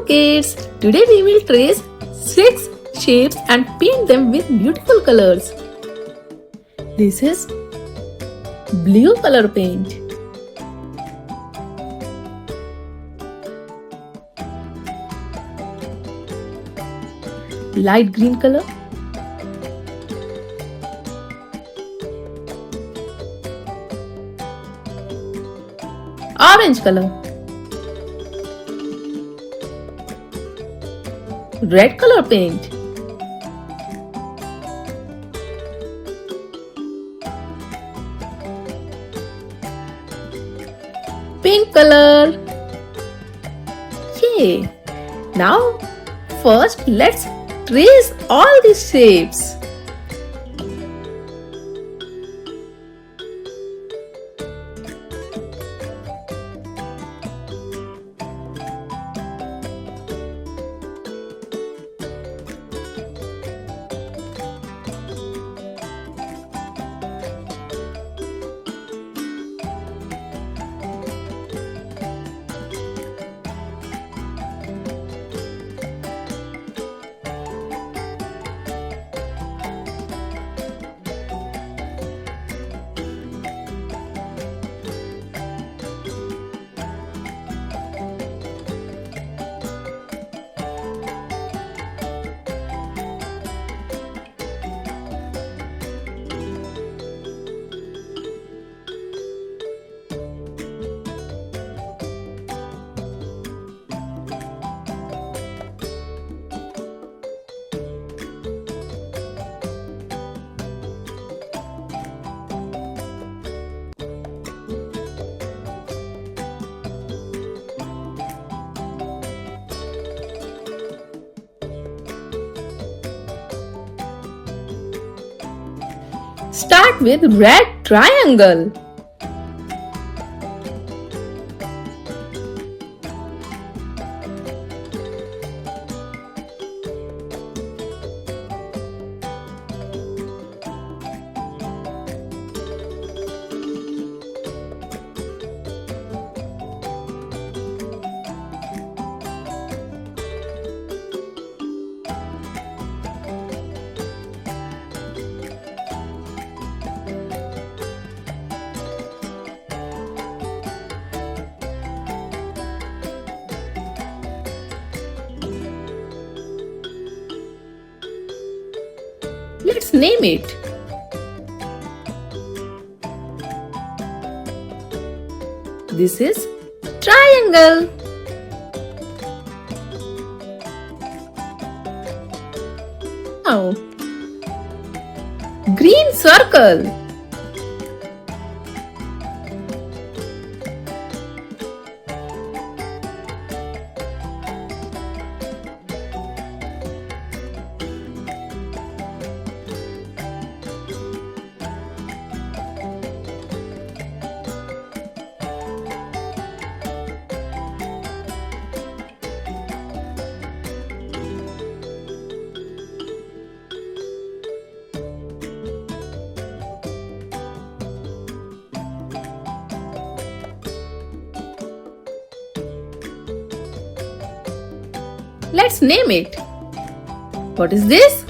kids! Today we will trace 6 shapes and paint them with beautiful colors. This is blue color paint. Light green color. Orange color. Red color paint. Pink color. Yay! Now, first let's trace all these shapes. Start with red triangle. Let's name it. This is triangle. Now, green circle. Let's name it. What is this?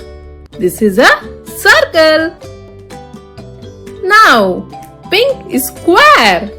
This is a circle. Now, pink is square.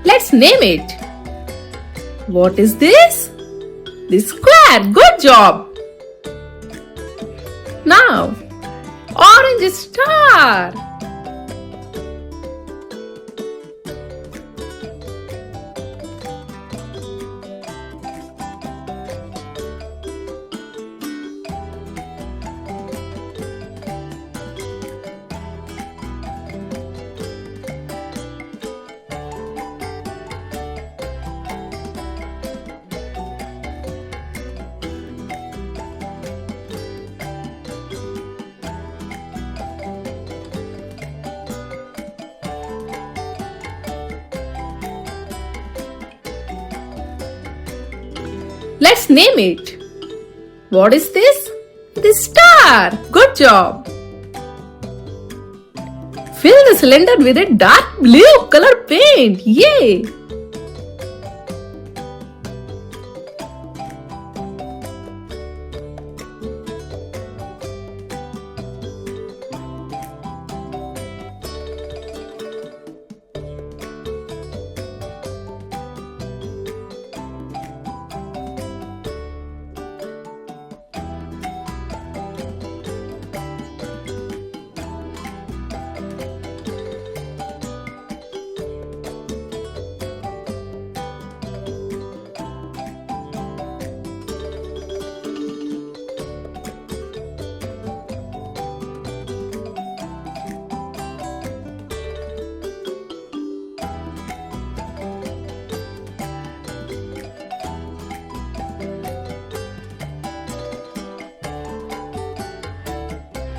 Let's name it. What is this? This square. Good job. Now, orange star. Let's name it. What is this? The star. Good job. Fill the cylinder with a dark blue color paint. Yay!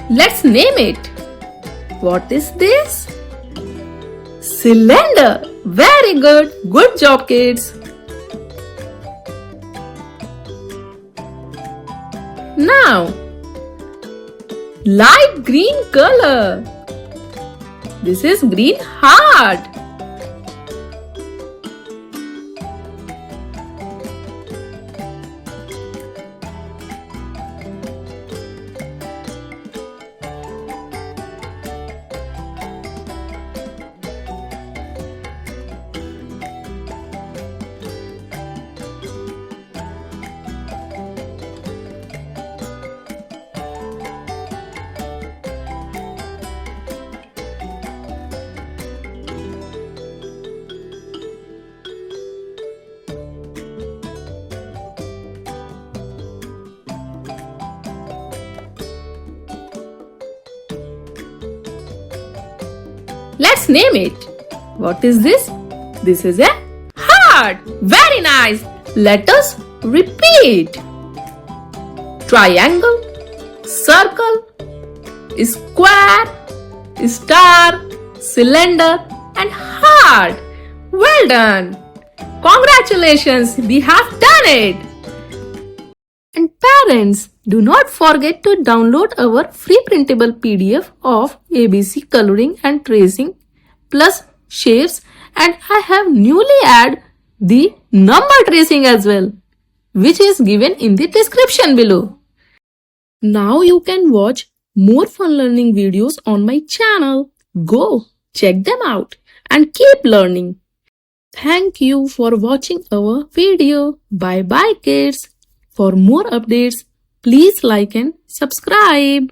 Let's name it. What is this? Cylinder. Very good. Good job, kids. Now, light green color. This is green heart. Let's name it. What is this? This is a heart. Very nice. Let us repeat. Triangle, circle, square, star, cylinder and heart. Well done. Congratulations, we have done it. And parents, do not forget to download our free printable PDF of ABC coloring and tracing plus shapes, and I have newly added the number tracing as well, which is given in the description below. Now you can watch more fun learning videos on my channel. Go check them out and keep learning. Thank you for watching our video. Bye bye kids. For more updates, please like and subscribe.